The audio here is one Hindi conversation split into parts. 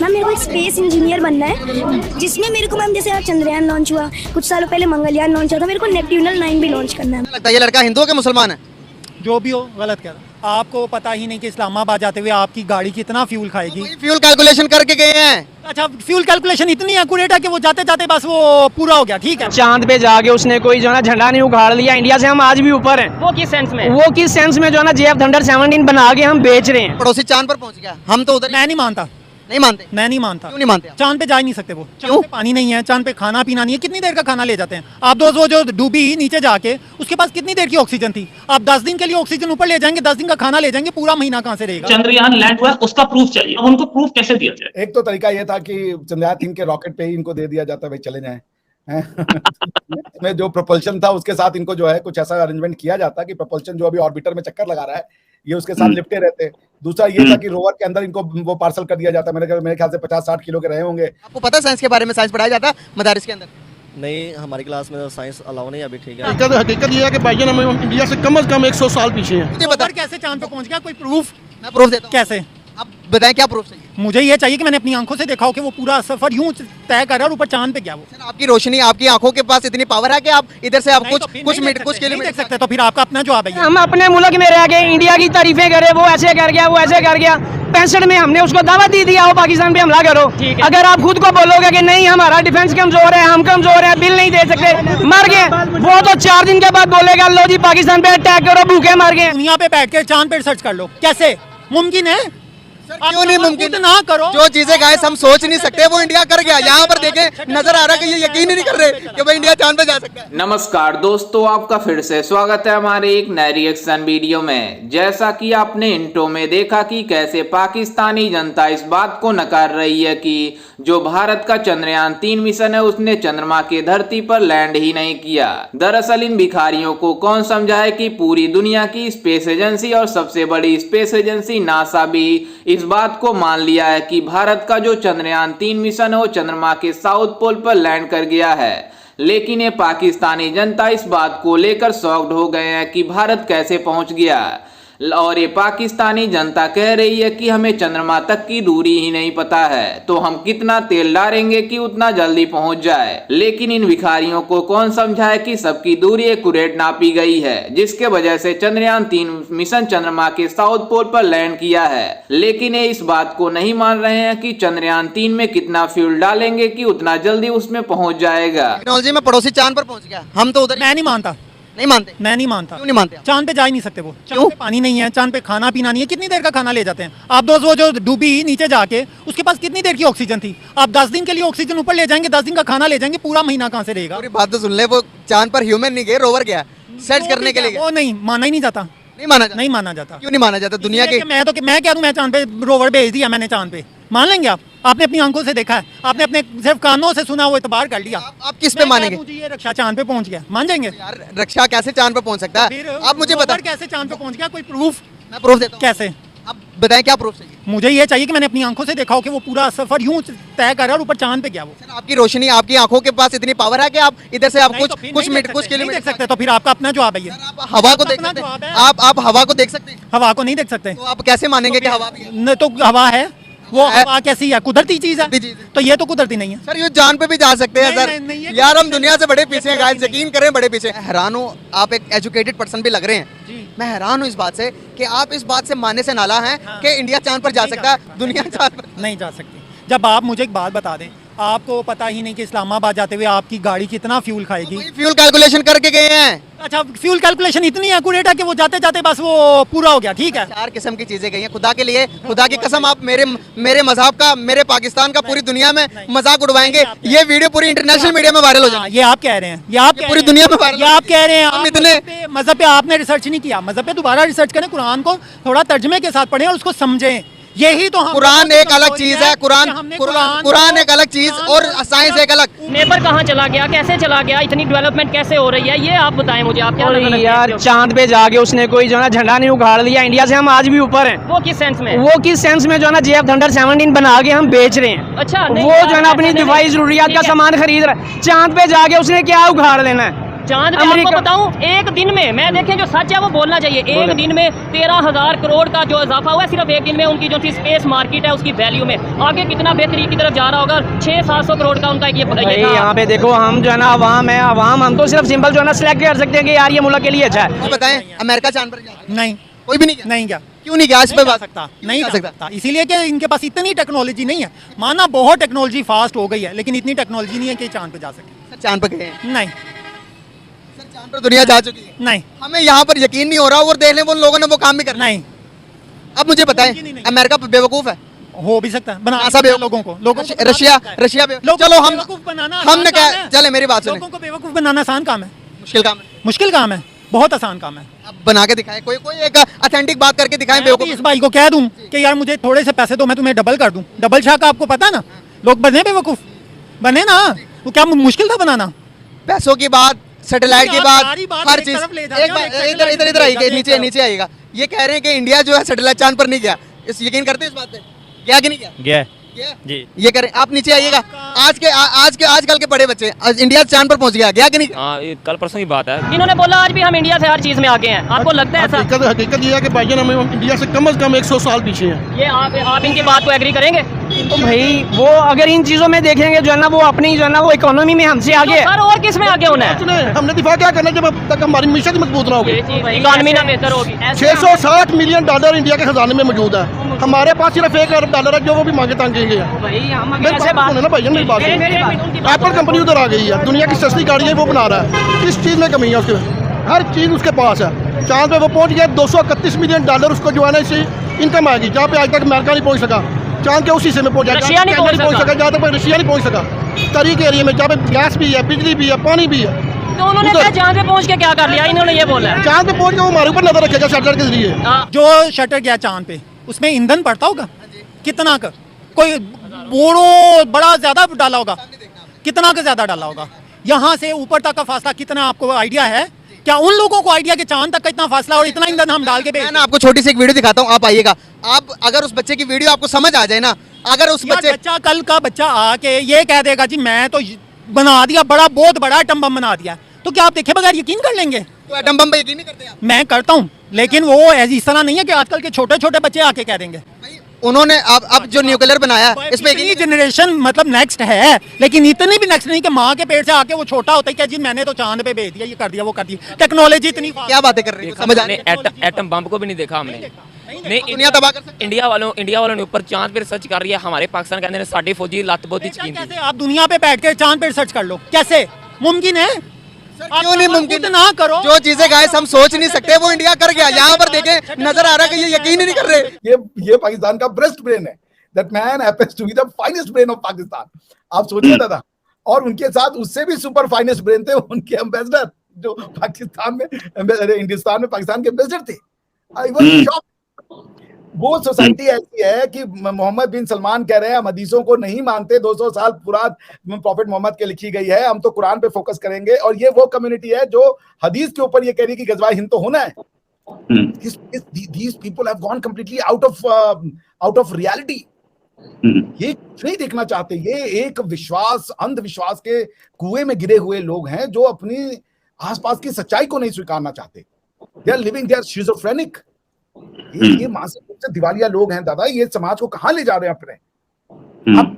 मैम मेरे को एक स्पेस इंजीनियर बनना है, जिसमें मेरे को मैम जैसे चंद्रयान लॉन्च हुआ, कुछ सालों पहले मंगलयान लॉन्च हुआ था, मेरे को नेपट्यूनल 9 भी लॉन्च करना है। लगता है ये लड़का हिंदू है कि मुसलमान है? जो भी हो गलत कह रहा है। आपको पता ही नहीं कि इस्लामाबाद जाते हुए आपकी गाड़ी कितना फ्यूल खाएगी। फ्यूल कैलकुलेशन करके गए हैं। अच्छा, फ्यूल कैलकुलेशन इतनी एक्यूरेट है कि वो जाते जाते बस वो पूरा हो गया। ठीक है, चांद पे जाके उसने कोई जो है ना झंडा नहीं उखाड़ लिया। इंडिया से हम आज भी ऊपर हैं। वो किस सेंस में? वो किस सेंस में जो है ना JF Thunder 17 बना के हम बेच रहे हैं। पड़ोसी चांद पर पहुंच गया, हम तो उधर मैं नहीं मानता। नहीं मानते? मैं नहीं मानता। क्यों नहीं मानते? चांद पे जा ही नहीं सकते वो। क्यों? चांद पे पानी नहीं है, चांद पे खाना पीना नहीं है। कितनी देर का खाना ले जाते हैं आप? दोस्त वो जो डूबी नीचे जाके, उसके पास कितनी देर की ऑक्सीजन थी? आप 10 दिन के लिए ऑक्सीजन ऊपर ले जाएंगे, 10 दिन का खाना ले जाएंगे, पूरा महीना कहाँ से रहेगा? चंद्रयान लैंड हुआ, उसका प्रूफ चाहिए। अब उनको प्रूफ कैसे दिया जाए? एक तो तरीका ये था कि चंद्रयान 3 के रॉकेट पे ही इनको दे दिया जाता, भाई चले जाएं। में जो प्रोपल्शन था उसके साथ इनको जो है कुछ ऐसा अरेंजमेंट किया जाता कि प्रोपल्शन जो अभी ऑर्बिटर में चक्कर लगा रहा है ये उसके साथ लिपटे रहते। दूसरा ये था कि रोवर के अंदर इनको वो पार्सल कर दिया जाता। मेरे ख्याल से 50-60 किलो के रहे होंगे। आपको पता है साइंस के बारे में? साइंस पढ़ाया जाता है मदारिस के अंदर? नहीं, हमारी क्लास में तो साइंस अलाउ नहीं है अभी। ठीक है, हकीकत ये है कि भाईजान हम इंडिया से कम से कम 100 साल पीछे हैं। मुझे बता कैसे चांद पे पहुंच गया? कोई प्रूफ? मैं प्रूफ देता हूं। कैसे? आप बताएं क्या प्रूफ चाहिए? मुझे ये चाहिए कि मैंने अपनी आंखों से देखा हो कि वो पूरा सफर यूं तय कर रहा है और ऊपर चांद पे गया वो। सर, आपकी रोशनी, आपकी आंखों के पास इतनी पावर है कि आप इधर से आप नहीं, कुछ तो फिर कुछ नहीं मिनट देख कुछ सकते, नहीं किलोमीटर देख सकते। तो फिर आपका अपना जवाब है ये। हम अपने मुल्क में रह के इंडिया की तारीफें करें, वो ऐसे कर गया, वो ऐसे कर गया। 65 में हमने उसको दावत दी दिया, वो पाकिस्तान पे हमला करो। अगर आप खुद को बोलोगे कि नहीं हमारा डिफेंस कमजोर है, हम कमजोर है, बिल नहीं दे सकते, मर गए, वो तो 4 दिन के बाद बोलेगा लो जी पाकिस्तान पे अटैक करो, भूखे मर गए। दुनिया पे बैठ के चांद पे रिसर्च कर लो। कैसे मुमकिन है? क्यों नहीं मुमकिन? ना करो। जो चीजें गाइस हम सोच नहीं सकते वो इंडिया कर गया। यहाँ पर देखें, नजर आ रहा है कि ये यकीन ही नहीं कर रहे कि भाई इंडिया चांद पे जा सकता है। नमस्कार दोस्तों, आपका फिर से स्वागत है हमारे एक नए रिएक्शन वीडियो में। जैसा कि आपने इंट्रो में देखा कि कैसे पाकिस्तानी जनता इस बात को नकार रही है कि जो भारत का चंद्रयान 3 मिशन है उसने चंद्रमा की धरती पर लैंड ही नहीं किया। दरअसल इन भिखारियों को कौन समझाए कि पूरी दुनिया की स्पेस एजेंसी और सबसे बड़ी स्पेस एजेंसी नासा भी इस बात को मान लिया है कि भारत का जो चंद्रयान 3 मिशन है वो चंद्रमा के साउथ पोल पर लैंड कर गया है। लेकिन ये पाकिस्तानी जनता इस बात को लेकर शॉक्ड हो गए हैं कि भारत कैसे पहुंच गया। और ये पाकिस्तानी जनता कह रही है कि हमें चंद्रमा तक की दूरी ही नहीं पता है, तो हम कितना तेल डालेंगे कि उतना जल्दी पहुंच जाए। लेकिन इन भिखारियों को कौन समझाए कि सबकी दूरी एक्यूरेट नापी गई है, जिसके वजह से चंद्रयान 3 मिशन चंद्रमा के साउथ पोल पर लैंड किया है। लेकिन ये इस बात को नहीं मान रहे हैं कि चंद्रयान 3 में कितना फ्यूल डालेंगे कि उतना जल्दी उसमें पहुंच जाएगा। टेक्नोलॉजी में पड़ोसी चांद पर पहुंच गया, हम तो उधर। मैं नहीं मानता। नहीं मानते? मैं नहीं मानता। क्यों नहीं मानते? चांद पे जा ही नहीं सकते वो। क्यों? चांद पे पानी नहीं है, चांद पे खाना पीना नहीं है। कितनी देर का खाना ले जाते हैं आप? दोस्त वो जो डूबी नीचे जाके, उसके पास कितनी देर की ऑक्सीजन थी? आप 10 दिन के लिए ऑक्सीजन ऊपर ले जाएंगे, 10 दिन का खाना ले जाएंगे, पूरा महीना कहाँ से रहेगा? पूरी बात तो सुन ले, वो चांद पर ह्यूमन नहीं गए, रोवर गया सर्च करने के लिए। वो नहीं माना ही नहीं जाता। नहीं माना जाता? नहीं माना जाता। क्यों नहीं माना जाता? दुनिया के मैं क्या दूं? मैं चांद पे रोवर भेज दिया मैंने चांद पे, मान लेंगे आप? आपने अपनी आंखों से देखा है, आपने अपने सिर्फ कानों से सुना, वो इतबार कर लिया। आप किस पे मानेंगे? ये रक्षा चांद पे पहुंच गया, मान जाएंगे? यार रक्षा कैसे चांद पे पहुंच सकता है? आप मुझे बताएं कैसे चांद पे पहुंच गया? कोई प्रूफ? मैं प्रूफ देता हूं। कैसे? आप बताएं क्या प्रूफ चाहिए? मुझे ये चाहिए कि मैंने अपनी आंखों से देखा हो कि वो पूरा सफर यूं तय कर रहा है और ऊपर चांद पे गया वो। सर, आपकी रोशनी, आपकी आंखों के पास इतनी पावर है कि आप इधर से आप कुछ मिनट कुछ किलोमीटर देख सकते। तो फिर आपका अपना जवाब है ये। आप हवा को देख सकते हैं? आप हवा को देख सकते हैं? हवा को नहीं देख सकते। तो आप कैसे मानेंगे कि हवा भी है? न तो हवा है, वो हवा कैसी है? कुदरती चीज है। तो ये तो कुदरती नहीं है। सर ये जान पे भी जा सकते हैं सर। यार हम दुनिया से बड़े पीछे हैं गाइस, यकीन करें बड़े पीछे। हैरान हूँ, आप एक एजुकेटेड पर्सन भी लग रहे हैं। मैं हैरान हूँ इस बात से कि आप इस बात से मानने से नाला हैं कि इंडिया चांद पर जा सकता है, दुनिया चांद पर नहीं जा सकती। जब आप मुझे एक बात बता दें, आपको पता ही नहीं कि इस्लामाबाद जाते हुए आपकी गाड़ी कितना फ्यूल खाएगी। फ्यूल कैलकुलेशन करके गए हैं। अच्छा, फ्यूल कैलकुलेशन इतनी एक्यूरेट है कि वो जाते जाते बस वो पूरा हो गया। ठीक है, 4 किस्म की चीजें गई हैं। खुदा के लिए, खुदा की कसम, आप मेरे मजहब का, मेरे पाकिस्तान का पूरी दुनिया में मजाक उड़वाएंगे। ये वीडियो पूरी इंटरनेशनल मीडिया में वायरल हो जाएगी। ये आप कह रहे हैं, ये आप पूरी दुनिया में वायरल। ये आप कह रहे हैं। हम इतने मजहब पे आपने रिसर्च नहीं किया। मजहब पे दोबारा रिसर्च करें, कुरान को थोड़ा तर्जमे के साथ पढ़ें और उसको समझें। यही तो कुरान एक अलग चीज है। कुरान एक अलग चीज और साइंस एक अलग। नेबर कहाँ चला गया, कैसे चला गया, इतनी डेवलपमेंट कैसे हो रही है, ये आप बताएं मुझे। आप क्या यार चांद पे जाके उसने कोई जो है ना झंडा नहीं उखाड़ लिया। इंडिया से हम आज भी ऊपर हैं। वो किस सेंस में? वो किस सेंस में जो है ना JF Thunder 17 बना के हम बेच रहे हैं। अच्छा, वो जो है ना अपनी दिफाई जरूरियात का सामान खरीद रहा है। चांद पे जाके उसने क्या उखाड़ लेना है? चांद पे आपको बताऊं, एक दिन में मैं देखें जो सच है वो बोलना चाहिए, एक दिन में 13,000 करोड़ का जो इजाफा हुआ है सिर्फ एक दिन में उनकी जो स्पेस मार्केट है उसकी वैल्यू में, आगे कितना बेहतरी की तरफ जा रहा होगा। 600-700 करोड़ का उनका ये यहाँ पे देखो, हम जो है ना अवाम है, अवाम हम तो सिर्फ सिंपल जो है ना सिलेक्ट कर सकते हैं कि यार ये मुल्क के लिए अच्छा है। बताएं, अमेरिका चांद पर गया? नहीं, कोई भी नहीं गया। नहीं गया। क्यों नहीं गया? आज पे जा सकता नहीं जा सकता, इसीलिए कि इनके पास इतनी टेक्नोलॉजी नहीं है। माना बहुत टेक्नोलॉजी फास्ट हो गई है, लेकिन इतनी टेक्नोलॉजी नहीं है कि चांद पे जा सके। चांद पर गए हैं? नहीं सर, चांद पर दुनिया जा चुकी है। नहीं, हमें यहाँ पर यकीन नहीं हो रहा और देख लें वो लोगों ने वो काम भी करना। नहीं। अब मुझे बताएं, अमेरिका बेवकूफ है? हो भी सकता है, बना लोगों को रशिया चलो हम बेवकूफ बनाना, हमने क्या, चले मेरी बात सुने, लोगों को बेवकूफ बनाना आसान काम है? मुश्किल काम है, बहुत आसान काम है। अब बना के दिखाएं, कोई एक ऑथेंटिक बात करके दिखाएं। बेवकूफ इस भाई को कह दूं कि यार मुझे थोड़े से पैसे दो, मैं तुम्हें डबल कर दूं। डबल शाह का आपको पता ना, लोग बने बेवकूफ, बने ना, वो क्या मुश्किल था बनाना? पैसों की बात, सैटेलाइट की बात, हर चीज। एक बार इधर आइएगा, नीचे आइएगा। ये कह रहे हैं कि इंडिया जो है सैटेलाइट चांद पर नहीं गया, इस यकीन करते हैं इस बात पे? गया कि नहीं गया? गया जी। ये करें, आप नीचे आइएगा। आजकल के बड़े बच्चे, इंडिया चांद पर पहुंच गया कि नहीं? हाँ, ये कल परसों की बात है। इन्होंने बोला आज भी हम इंडिया से हर चीज में आगे हैं, आपको लगता है ऐसा? हकीकत ये है कि भाईजान हम इंडिया से कम से कम 100 साल पीछे हैं। ये आप इनकी बात को एग्री करेंगे? तो भाई वो अगर इन चीजों में देखेंगे जो है ना, वो अपनी जो है ना वो इकोनॉमी में हमसे आगे है। सर और किस में आगे होना है? हमने दिफा क्या करना जब तक हमारी मीशत ही मजबूत ना होगी, इकोनॉमी ना बेहतर होगी। 660 मिलियन डॉलर इंडिया के खजाने में मौजूद है, हमारे पास सिर्फ 1 अरब डॉलर है जो वो भी मांगे तांगेंगे। एप्पल कंपनी उधर आ गई है, दुनिया की सस्ती गाड़ियाँ वो बना रहा है, किस चीज़ में कमी है उसके? हर चीज़ उसके पास है। चांद पे वो पहुंच गया, 231 मिलियन डॉलर उसको जो है ना इससे इनकम आएगी, जहाँ पे आज तक अमेरिका नहीं पहुंच सका। चांद के उस हिस्से में पहुंचा, रशिया नहीं पहुंच सका, जहाँ तक रशिया नहीं पहुंच सका। तरीके एरिया में जहाँ पे गैस भी है, बिजली भी है, पानी भी है। तो उन्होंने क्या चांद पे पहुंच के क्या कर लिया? इन्होंने ये बोला है चांद पे पहुंच के वो हमारे ऊपर नजर रखेगा शटर के जरिए। जो शटर गया चांद पे, उसमें ईंधन पड़ता होगा कितना का? कोई बड़ा ज्यादा डाला होगा, कितना का ज्यादा डाला होगा? यहाँ से ऊपर तक का फासला कितना, आपको आइडिया है क्या? उन लोगों को आइडिया कि चांद तक का इतना फासला और इतना ईंधन हम डाल के भेज। मैं आपको छोटी सी एक वीडियो दिखाता हूँ, आप आइएगा। आप अगर उस बच्चे की वीडियो आपको समझ आ जाए ना, अगर उस बच्चा कल का बच्चा आके ये कह देगा जी मैं तो बना दिया, बहुत बड़ा एटम बम बना दिया, तो क्या आप देखे बगैर यकीन कर लेंगे? तो एटम बम पे यकीन नहीं करते आप? मैं करता हूँ, लेकिन वो इस तरह नहीं है कि आजकल के छोटे छोटे बच्चे आके कह देंगे। उन्होंने अब जो न्यूक्लियर बनाया इस पे इतनी जनरेशन मतलब नेक्स्ट है, लेकिन इतनी भी नेक्स्ट नहीं कि माँ के पेट से आके वो छोटा होता है क्या जी मैंने तो चांद पे भेज दिया, ये कर दिया, वो कर दिया। टेक्नोलॉजी इतनी क्या बातें कर रही है, समझ आ रही है? एटम बम को भी नहीं देखा हमने। नहीं, दुनिया तबाह कर सकती है। इंडिया वालों ने ऊपर चांद पे रिसर्च कर रही है, हमारे पाकिस्तान के अंदर साड़ी फौजी लत बहुत ही यकीन थी। आप दुनिया पे बैठ के चांद पे रिसर्च कर लो, कैसे मुमकिन है? क्यों नहीं मुमकिन? ना करो, जो चीजें गाइस हम सोच नहीं सकते वो इंडिया कर गया। यहाँ पर देखें, नजर आ रहा है कि ये यकीन ही नहीं कर रहे। ये पाकिस्तान का बेस्ट ब्रेन है। That man happens to be the finest brain of Pakistan. आप सोचिए दादा, और उनके साथ उससे भी सुपर फाइनेस्ट ब्रेन थे उनके एम्बेसडर जो पाकिस्तान में, हिंदुस्तान में पाकिस्तान के एम्बेसडर थे। I was shocked. वो सोसाइटी ऐसी है कि मोहम्मद बिन सलमान कह रहे हैं हम हदीसों को नहीं मानते, 200 साल पुरान प्रॉफिट मोहम्मद के लिखी गई है, हम तो कुरान पे फोकस करेंगे। और ये वो कम्युनिटी है जो हदीस के ऊपर ये कह रही है कि गजवा हिंद तो होना है। These people have gone completely out of reality. ये नहीं देखना चाहते। ये एक विश्वास, अंधविश्वास के कुएं में गिरे हुए लोग हैं जो अपनी आसपास की सच्चाई को नहीं स्वीकारना चाहते। They are living, they are schizophrenic. ये मानसिक रूप से दिवालिया लोग हैं दादा। ये समाज को कहाँ ले जा रहे हैं अपने? आप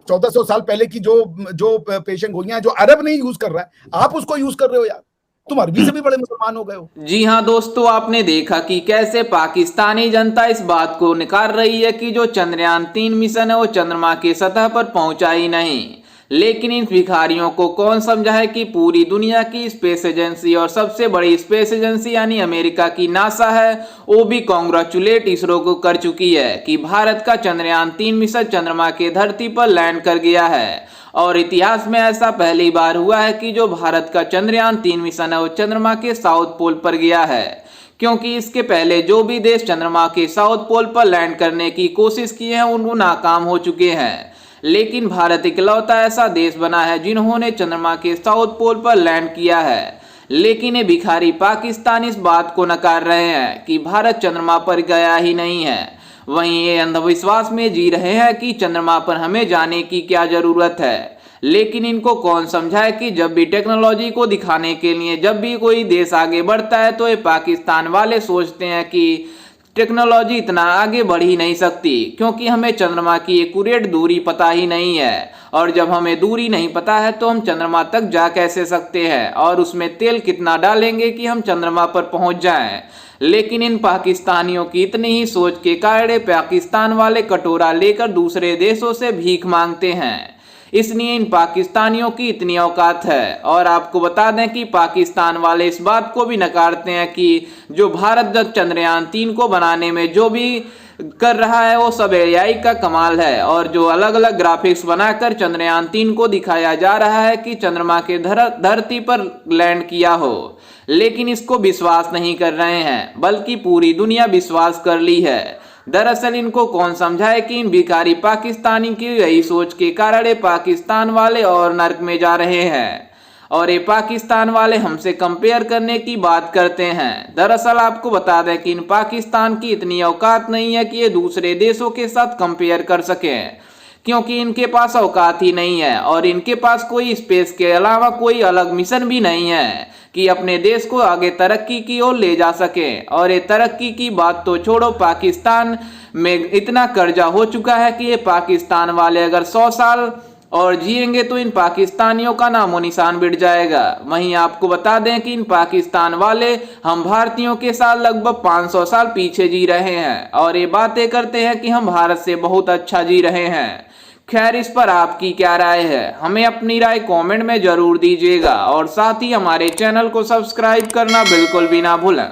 1400 साल पहले की जो पेशेंट गोलियां जो अरब नहीं यूज कर रहा है, आप उसको यूज कर रहे हो यार। तुम अरबी से भी बड़े मुसलमान हो गए हो। जी हाँ दोस्तों, आपने देखा कि कैसे पाकिस्तानी जनता इस बात को नकार रही है कि जो चंद्रयान 3 मिशन है वो चंद्रमा की सतह पर पहुंचा ही नहीं। लेकिन इन भिखारियों को कौन समझा है कि पूरी दुनिया की स्पेस एजेंसी और सबसे बड़ी स्पेस एजेंसी यानी अमेरिका की नासा है, वो भी कांग्रेचुलेट इसरो को कर चुकी है कि भारत का चंद्रयान 3 मिशन चंद्रमा के धरती पर लैंड कर गया है। और इतिहास में ऐसा पहली बार हुआ है कि जो भारत का चंद्रयान 3 मिशन है वो चंद्रमा के साउथ पोल पर गया है, क्योंकि इसके पहले जो भी देश चंद्रमा के साउथ पोल पर लैंड करने की कोशिश किए हैं उनको नाकाम हो चुके हैं। लेकिन भारत इकलौता ऐसा देश बना है जिन्होंने चंद्रमा के साउथ पोल पर लैंड किया है। लेकिन ये भिखारी पाकिस्तान इस बात को नकार रहे हैं कि भारत चंद्रमा पर गया ही नहीं है। वहीं ये अंधविश्वास में जी रहे हैं कि चंद्रमा पर हमें जाने की क्या जरूरत है। लेकिन इनको कौन समझाए कि जब भी टेक्नोलॉजी को दिखाने के लिए जब भी कोई देश आगे बढ़ता है तो ये पाकिस्तान वाले सोचते हैं कि टेक्नोलॉजी इतना आगे बढ़ ही नहीं सकती, क्योंकि हमें चंद्रमा की एक्यूरेट दूरी पता ही नहीं है, और जब हमें दूरी नहीं पता है तो हम चंद्रमा तक जा कैसे सकते हैं और उसमें तेल कितना डालेंगे कि हम चंद्रमा पर पहुंच जाएं। लेकिन इन पाकिस्तानियों की इतनी ही सोच के कारण पाकिस्तान वाले कटोरा लेकर दूसरे देशों से भीख मांगते हैं, इसलिए इन पाकिस्तानियों की इतनी औकात है। और आपको बता दें कि पाकिस्तान वाले इस बात को भी नकारते हैं कि जो भारत चंद्रयान 3 को बनाने में जो भी कर रहा है वो सब AI का कमाल है, और जो अलग अलग ग्राफिक्स बनाकर चंद्रयान 3 को दिखाया जा रहा है कि चंद्रमा के धरती पर लैंड किया हो, लेकिन इसको विश्वास नहीं कर रहे हैं, बल्कि पूरी दुनिया विश्वास कर ली है। दरअसल इनको कौन समझाए कि इन भिखारी पाकिस्तानी की यही सोच के कारण ये पाकिस्तान वाले और नर्क में जा रहे हैं, और ये पाकिस्तान वाले हमसे कंपेयर करने की बात करते हैं। दरअसल आपको बता दें कि इन पाकिस्तान की इतनी औकात नहीं है कि ये दूसरे देशों के साथ कंपेयर कर सकें, क्योंकि इनके पास औकात ही नहीं है, और इनके पास कोई स्पेस के अलावा कोई अलग मिशन भी नहीं है कि अपने देश को आगे तरक्की की ओर ले जा सके। और ये तरक्की की बात तो छोड़ो, पाकिस्तान में इतना कर्जा हो चुका है कि ये पाकिस्तान वाले अगर 100 साल और जिएंगे तो इन पाकिस्तानियों का नामो निशान मिट जाएगा। वहीं आपको बता दें कि इन पाकिस्तान वाले हम भारतीयों के साथ लगभग 500 साल पीछे जी रहे हैं, और ये बातें करते हैं कि हम भारत से बहुत अच्छा जी रहे हैं। खैर, इस पर आपकी क्या राय है, हमें अपनी राय कमेंट में जरूर दीजिएगा, और साथ ही हमारे चैनल को सब्सक्राइब करना बिल्कुल भी ना भूलें।